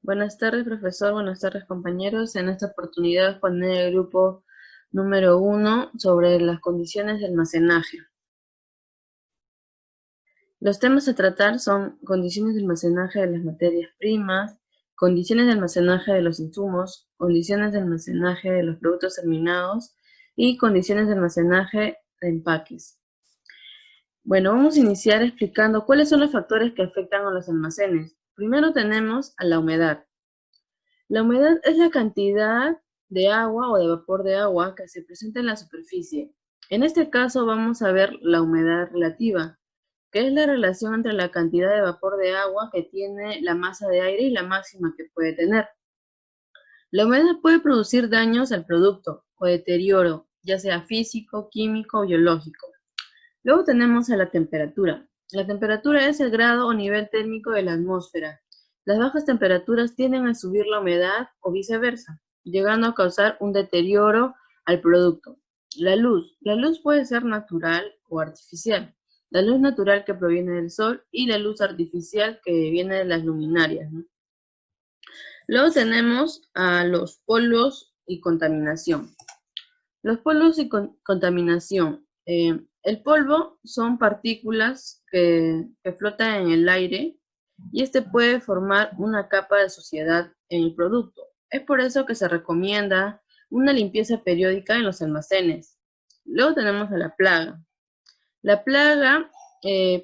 Buenas tardes, profesor. Buenas tardes, compañeros. En esta oportunidad exponer el grupo número 1 sobre las condiciones de almacenaje. Los temas a tratar son condiciones de almacenaje de las materias primas, condiciones de almacenaje de los insumos, condiciones de almacenaje de los productos terminados y condiciones de almacenaje de empaques. Bueno, vamos a iniciar explicando cuáles son los factores que afectan a los almacenes. Primero tenemos a la humedad. La humedad es la cantidad de agua o de vapor de agua que se presenta en la superficie. En este caso vamos a ver la humedad relativa, que es la relación entre la cantidad de vapor de agua que tiene la masa de aire y la máxima que puede tener. La humedad puede producir daños al producto o deterioro, ya sea físico, químico o biológico. Luego tenemos a la temperatura. La temperatura es el grado o nivel térmico de la atmósfera. Las bajas temperaturas tienden a subir la humedad o viceversa, llegando a causar un deterioro al producto. La luz. La luz puede ser natural o artificial. La luz natural que proviene del sol y la luz artificial que viene de las luminarias, ¿no? Luego tenemos a los polvos y contaminación. Los polvos y contaminación. El polvo son partículas que flotan en el aire y este puede formar una capa de suciedad en el producto. Es por eso que se recomienda una limpieza periódica en los almacenes. Luego tenemos a la plaga. La plaga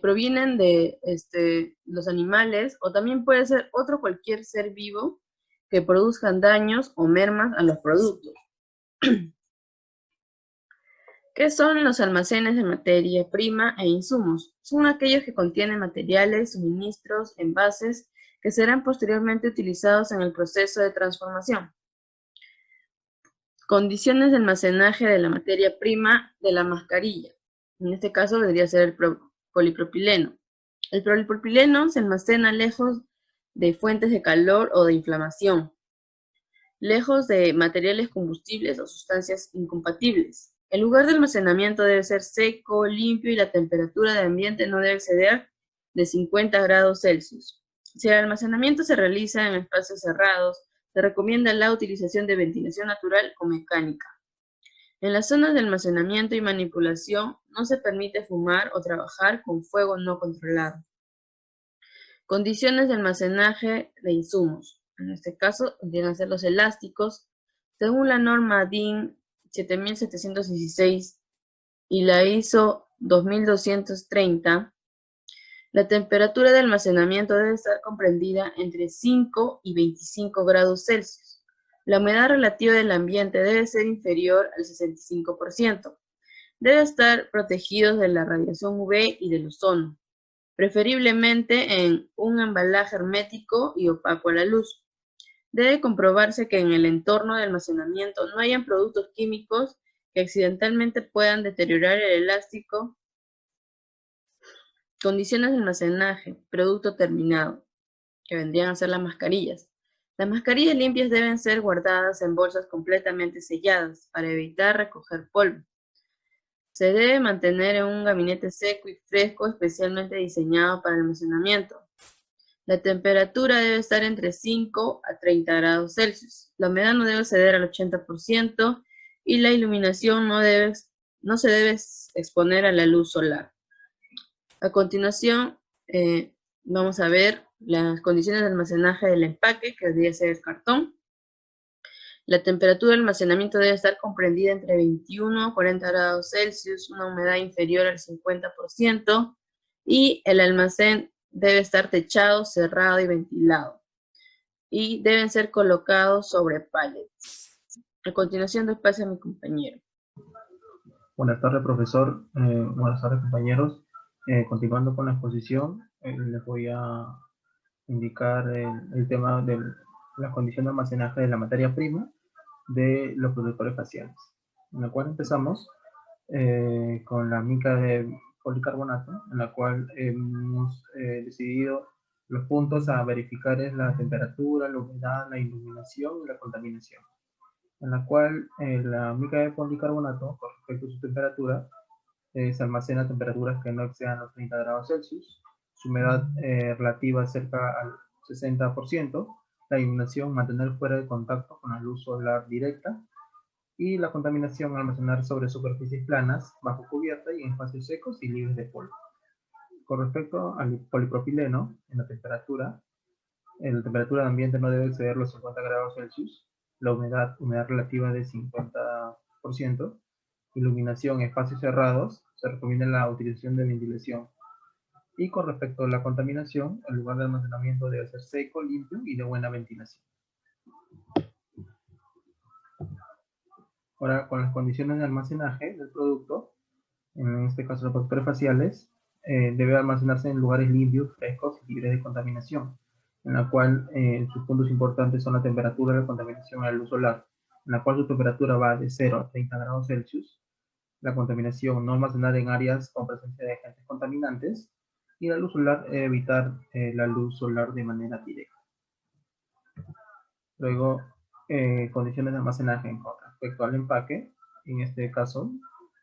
provienen de los animales o también puede ser otro cualquier ser vivo que produzcan daños o mermas a los productos. ¿Qué son los almacenes de materia prima e insumos? Son aquellos que contienen materiales, suministros, envases que serán posteriormente utilizados en el proceso de transformación. Condiciones de almacenaje de la materia prima de la mascarilla. En este caso vendría a ser el polipropileno. El polipropileno se almacena lejos de fuentes de calor o de inflamación, lejos de materiales combustibles o sustancias incompatibles. El lugar de almacenamiento debe ser seco, limpio y la temperatura de ambiente no debe exceder de 50 grados Celsius. Si el almacenamiento se realiza en espacios cerrados, se recomienda la utilización de ventilación natural o mecánica. En las zonas de almacenamiento y manipulación no se permite fumar o trabajar con fuego no controlado. Condiciones de almacenaje de insumos. En este caso, tienen que ser los elásticos. Según la norma DIN 7716 y la ISO 2230, la temperatura de almacenamiento debe estar comprendida entre 5 y 25 grados Celsius. La humedad relativa del ambiente debe ser inferior al 65%. Debe estar protegidos de la radiación UV y del ozono, preferiblemente en un embalaje hermético y opaco a la luz. Debe comprobarse que en el entorno de almacenamiento no hayan productos químicos que accidentalmente puedan deteriorar el elástico. Condiciones de almacenaje, producto terminado, que vendrían a ser las mascarillas. Las mascarillas limpias deben ser guardadas en bolsas completamente selladas para evitar recoger polvo. Se debe mantener en un gabinete seco y fresco especialmente diseñado para almacenamiento. La temperatura debe estar entre 5 a 30 grados Celsius. La humedad no debe ceder al 80% y la iluminación no se debe exponer a la luz solar. A continuación, vamos a ver las condiciones de almacenaje del empaque, que debería ser el cartón. La temperatura de almacenamiento debe estar comprendida entre 21 a 40 grados Celsius, una humedad inferior al 50% y el almacén debe estar techado, cerrado y ventilado. Y deben ser colocados sobre pallets. A continuación doy pase a mi compañero. Buenas tardes, profesor. Buenas tardes, compañeros. Continuando con la exposición, les voy a indicar el tema de la condición de almacenaje de la materia prima de los protectores faciales, en la cual empezamos con la mica de policarbonato, en la cual hemos decidido los puntos a verificar es la temperatura, la humedad, la iluminación y la contaminación, en la cual la mica de policarbonato, con respecto a su temperatura, se almacena a temperaturas que no excedan los 30 grados Celsius, su humedad relativa cerca al 60%, La iluminación, mantener fuera de contacto con la luz solar directa. Y la contaminación, almacenar sobre superficies planas, bajo cubierta y en espacios secos y libres de polvo. Con respecto al polipropileno, en la temperatura de ambiente no debe exceder los 50 grados Celsius, la humedad relativa de 50%, iluminación en espacios cerrados, se recomienda la utilización de ventilación. Y con respecto a la contaminación, el lugar de almacenamiento debe ser seco, limpio y de buena ventilación. Ahora, con las condiciones de almacenaje del producto, en este caso los productos faciales, debe almacenarse en lugares limpios, frescos y libres de contaminación, en la cual sus puntos importantes son la temperatura, la contaminación y la luz solar, en la cual su temperatura va de 0 a 30 grados Celsius, la contaminación no almacenar en áreas con presencia de agentes contaminantes, y la luz solar, evitar la luz solar de manera directa. Luego, condiciones de almacenaje con respecto al empaque, en este caso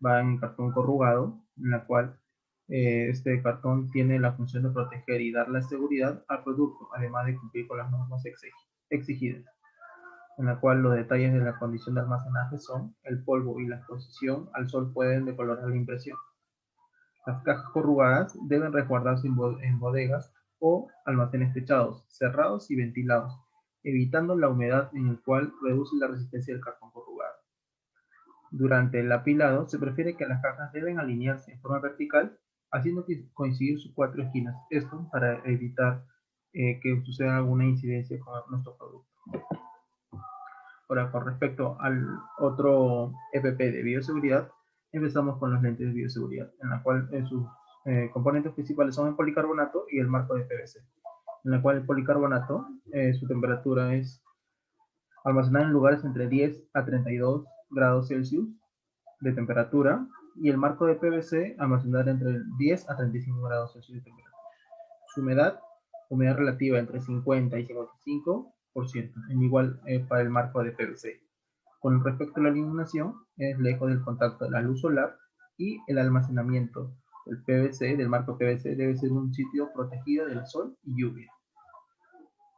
va en cartón corrugado, en la cual este cartón tiene la función de proteger y dar la seguridad al producto, además de cumplir con las normas exigidas, en la cual los detalles de la condición de almacenaje son el polvo y la exposición al sol pueden decolorar la impresión. Las cajas corrugadas deben resguardarse en bodegas o almacenes techados, cerrados y ventilados, evitando la humedad en el cual reduce la resistencia del cartón corrugado. Durante el apilado se prefiere que las cajas deben alinearse en forma vertical, haciendo coincidir sus 4 esquinas. Esto para evitar que suceda alguna incidencia con nuestro producto. Ahora, con respecto al otro EPP de bioseguridad, empezamos con los lentes de bioseguridad, en la cual sus componentes principales son el policarbonato y el marco de PVC, en la cual el policarbonato, su temperatura es almacenar en lugares entre 10 a 32 grados Celsius de temperatura, y el marco de PVC almacenar entre 10 a 35 grados Celsius de temperatura. Su humedad relativa entre 50 y 55%, en igual para el marco de PVC. Con respecto a la iluminación, es lejos del contacto de la luz solar, y el almacenamiento del PVC, del marco PVC, debe ser un sitio protegido del sol y lluvia.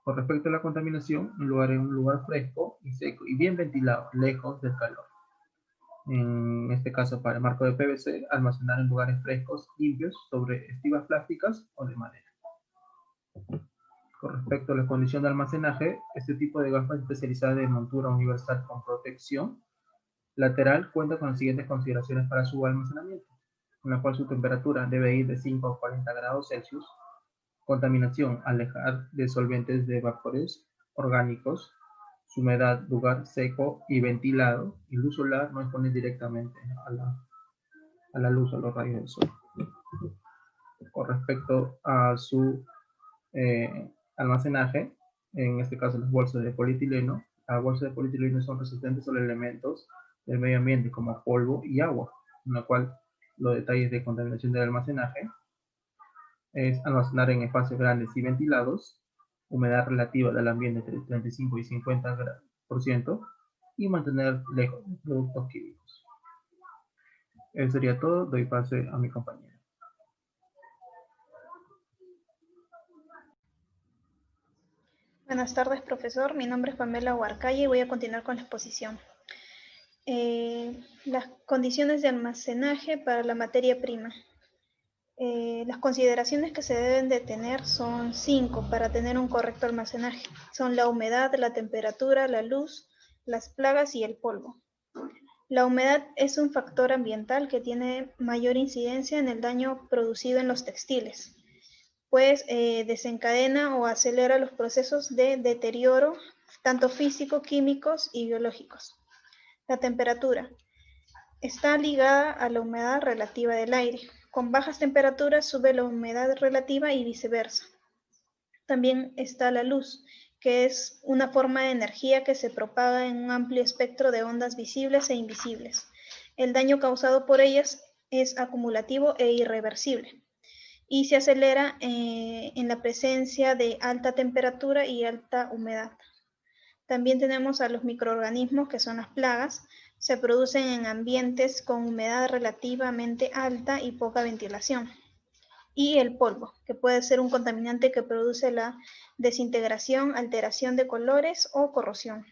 Con respecto a la contaminación, un lugar fresco y seco y bien ventilado, lejos del calor. En este caso, para el marco de PVC, almacenar en lugares frescos, limpios, sobre estivas plásticas o de madera. Con respecto a la condición de almacenaje, este tipo de gafas especializadas de montura universal con protección lateral cuenta con las siguientes consideraciones para su almacenamiento, en la cual su temperatura debe ir de 5 a 40 grados Celsius, contaminación, alejar de solventes de vapores orgánicos, su humedad, lugar seco y ventilado, y luz solar no expone directamente a la luz, a los rayos del sol. Con respecto a su almacenaje, en este caso las bolsas de polietileno, las bolsas de polietileno son resistentes a los elementos del medio ambiente como polvo y agua, en la cual los detalles de contaminación del almacenaje es almacenar en espacios grandes y ventilados, humedad relativa del ambiente entre 35 y 50%, y mantener lejos de productos químicos. Eso sería todo. Doy pase a mi compañera. Buenas tardes, profesor. Mi nombre es Pamela Huarcalle y voy a continuar con la exposición. Las condiciones de almacenaje para la materia prima. Las consideraciones que se deben de tener son 5 para tener un correcto almacenaje. Son la humedad, la temperatura, la luz, las plagas y el polvo. La humedad es un factor ambiental que tiene mayor incidencia en el daño producido en los textiles, pues desencadena o acelera los procesos de deterioro, tanto físico, químicos y biológicos. La temperatura está ligada a la humedad relativa del aire. Con bajas temperaturas sube la humedad relativa y viceversa. También está la luz, que es una forma de energía que se propaga en un amplio espectro de ondas visibles e invisibles. El daño causado por ellas es acumulativo e irreversible, y se acelera en la presencia de alta temperatura y alta humedad. También tenemos a los microorganismos, que son las plagas. Se producen en ambientes con humedad relativamente alta y poca ventilación. y el polvo, que puede ser un contaminante que produce la desintegración, alteración de colores o corrosión.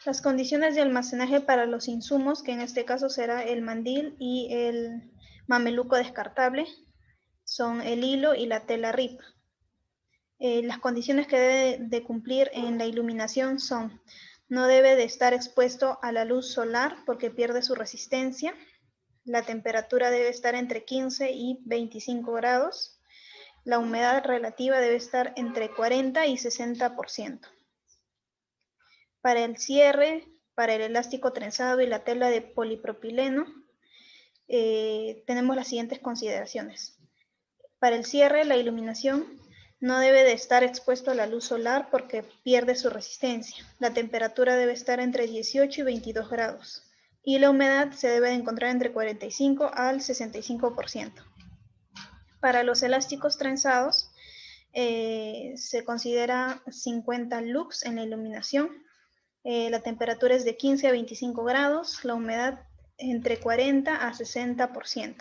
Las condiciones de almacenaje para los insumos, que en este caso será el mandil y el mameluco descartable, son el hilo y la tela RIP. Las condiciones que debe de cumplir en la iluminación son: no debe de estar expuesto a la luz solar porque pierde su resistencia. La temperatura debe estar entre 15 y 25 grados. La humedad relativa debe estar entre 40 y 60%. Para el cierre, para el elástico trenzado y la tela de polipropileno, tenemos las siguientes consideraciones. Para el cierre, la iluminación no debe de estar expuesto a la luz solar porque pierde su resistencia. La temperatura debe estar entre 18 y 22 grados. Y la humedad se debe de encontrar entre 45 al 65%. Para los elásticos trenzados, se considera 50 lux en la iluminación. La temperatura es de 15 a 25 grados, la humedad entre 40 a 60%.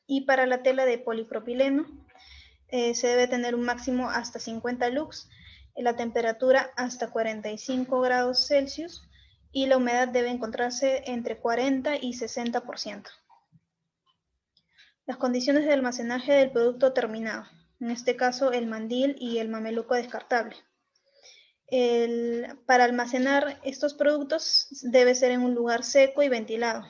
Y para la tela de polipropileno, se debe tener un máximo hasta 50 lux, la temperatura hasta 45 grados Celsius y la humedad debe encontrarse entre 40 y 60%. Las condiciones de almacenaje del producto terminado, en este caso el mandil y el mameluco descartable. Para almacenar estos productos debe ser en un lugar seco y ventilado.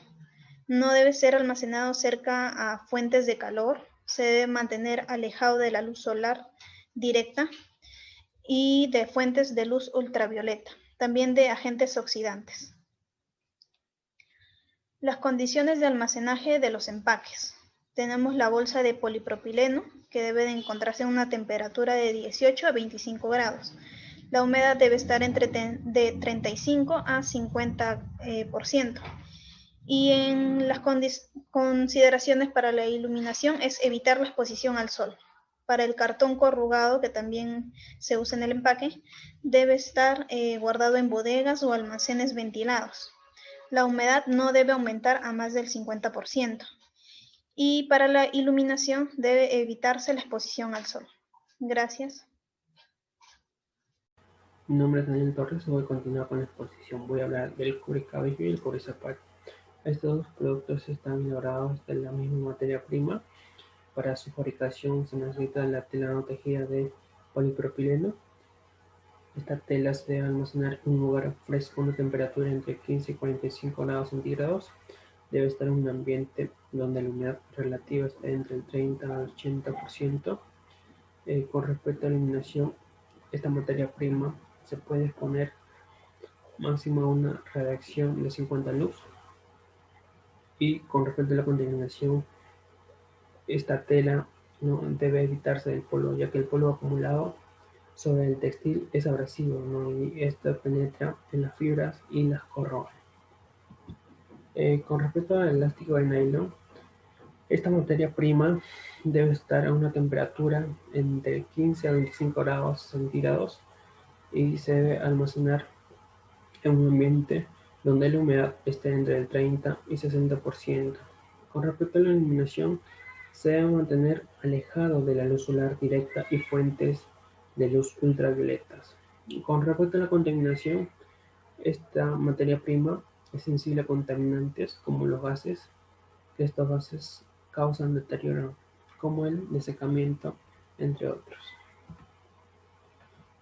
No debe ser almacenado cerca a fuentes de calor. Se debe mantener alejado de la luz solar directa y de fuentes de luz ultravioleta, también de agentes oxidantes. Las condiciones de almacenaje de los empaques. Tenemos la bolsa de polipropileno, que debe de encontrarse en una temperatura de 18 a 25 grados. La humedad debe estar de 35 a 50%. Y en las consideraciones para la iluminación es evitar la exposición al sol. Para el cartón corrugado, que también se usa en el empaque, debe estar guardado en bodegas o almacenes ventilados. La humedad no debe aumentar a más del 50%. Y para la iluminación debe evitarse la exposición al sol. Gracias. Mi nombre es Daniel Torres y voy a continuar con la exposición. Voy a hablar del cubrecabello y el cubrezapato. Estos dos productos están elaborados de la misma materia prima. Para su fabricación se necesita la tela no tejida de polipropileno. Esta tela se debe almacenar en un lugar fresco a una temperatura entre 15 y 45 grados centígrados. Debe estar en un ambiente donde la humedad relativa esté entre el 30 al 80%. Con respecto a la iluminación, esta materia prima se puede exponer máximo a una radiación de 50 lux. Y con respecto a la contaminación, esta tela no debe evitarse del polvo, ya que el polvo acumulado sobre el textil es abrasivo, ¿no? Y esto penetra en las fibras y las corroe. Con respecto al elástico de nylon, esta materia prima debe estar a una temperatura entre 15 a 25 grados centígrados y se debe almacenar en un ambiente donde la humedad esté entre el 30 y 60%. Con respecto a la iluminación, se debe mantener alejado de la luz solar directa y fuentes de luz ultravioletas. Con respecto a la contaminación, esta materia prima es sensible a contaminantes como los gases, que estos gases causan deterioro, como el desecamiento, entre otros.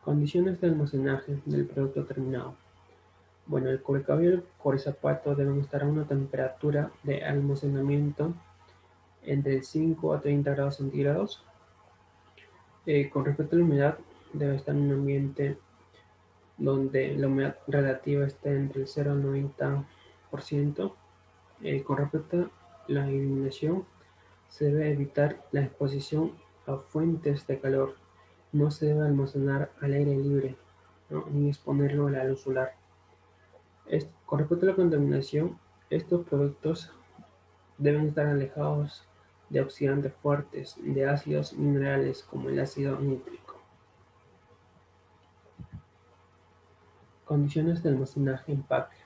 Condiciones de almacenaje del producto terminado. Bueno, el cubrecabello y el cubrezapato deben estar a una temperatura de almacenamiento entre el 5 a 30 grados centígrados. Con respecto a la humedad, debe estar en un ambiente donde la humedad relativa esté entre el 0 al 90%. Con respecto a la iluminación, se debe evitar la exposición a fuentes de calor. No se debe almacenar al aire libre, ¿no? Ni exponerlo a la luz solar. Con respecto a la contaminación, estos productos deben estar alejados de oxidantes fuertes, de ácidos minerales como el ácido nítrico. Condiciones de almacenaje, empaque.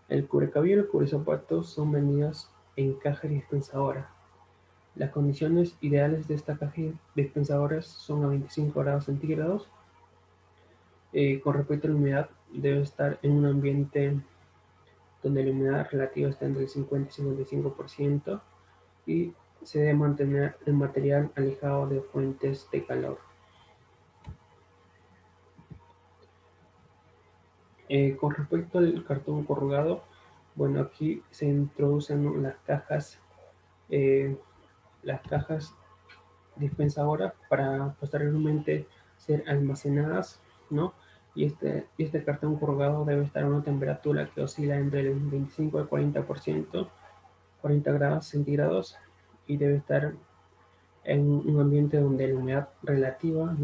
El cubrecabello y el cubrezapato son vendidos en caja dispensadora. Las condiciones ideales de esta caja dispensadora son a 25 grados centígrados. Con respecto a la humedad, debe estar en un ambiente donde la humedad relativa está entre el 50 y 55% y se debe mantener el material alejado de fuentes de calor. Con respecto al cartón corrugado, bueno, aquí se introducen, ¿no?, las cajas dispensadoras para posteriormente ser almacenadas, ¿no? Y este cartón corrugado debe estar a una temperatura que oscila entre el 25 al 40%, 40 grados centígrados, y debe estar en un ambiente donde la humedad relativa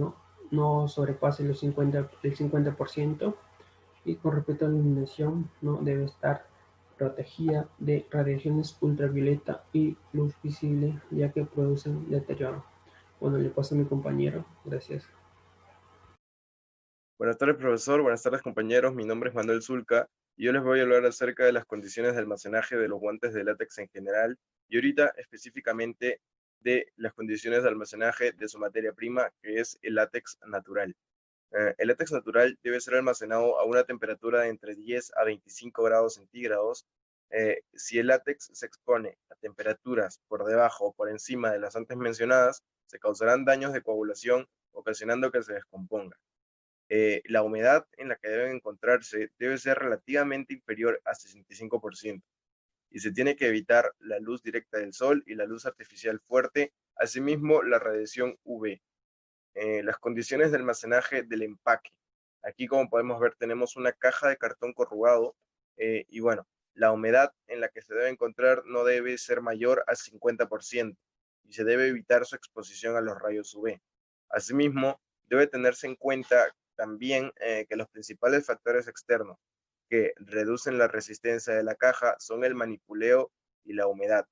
no sobrepase el 50%, y con respecto a la iluminación, ¿no?, debe estar protegida de radiaciones ultravioleta y luz visible, ya que producen deterioro. Bueno, le paso a mi compañero. Gracias. Buenas tardes, profesor. Buenas tardes, compañeros. Mi nombre es Manuel Zulca y yo les voy a hablar acerca de las condiciones de almacenaje de los guantes de látex en general y ahorita específicamente de las condiciones de almacenaje de su materia prima, que es el látex natural. El látex natural debe ser almacenado a una temperatura de entre 10 a 25 grados centígrados. Si el látex se expone a temperaturas por debajo o por encima de las antes mencionadas, se causarán daños de coagulación, ocasionando que se descomponga. La humedad en la que deben encontrarse debe ser relativamente inferior a 65% y se tiene que evitar la luz directa del sol y la luz artificial fuerte, asimismo la radiación UV. Las condiciones de almacenaje del empaque. Aquí, como podemos ver, tenemos una caja de cartón corrugado y bueno, la humedad en la que se debe encontrar no debe ser mayor al 50% y se debe evitar su exposición a los rayos UV. Asimismo, debe tenerse en cuenta también que los principales factores externos que reducen la resistencia de la caja son el manipuleo y la humedad.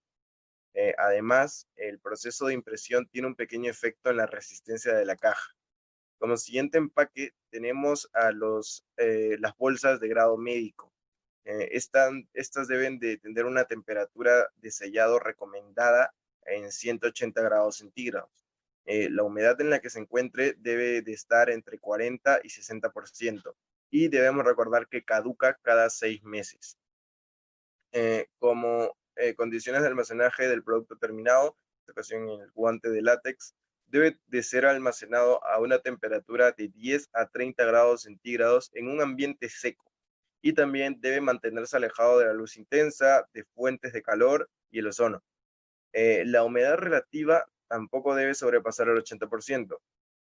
Además, el proceso de impresión tiene un pequeño efecto en la resistencia de la caja. Como siguiente empaque tenemos a las bolsas de grado médico. Estas deben de tener una temperatura de sellado recomendada en 180 grados centígrados. La humedad en la que se encuentre debe de estar entre 40 y 60% y debemos recordar que caduca cada 6 meses. Como condiciones de almacenaje del producto terminado, en esta ocasión en el guante de látex, debe de ser almacenado a una temperatura de 10 a 30 grados centígrados en un ambiente seco y también debe mantenerse alejado de la luz intensa, de fuentes de calor y el ozono. La humedad relativa tampoco debe sobrepasar el 80%.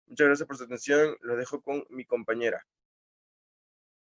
Muchas gracias por su atención. Los dejo con mi compañera.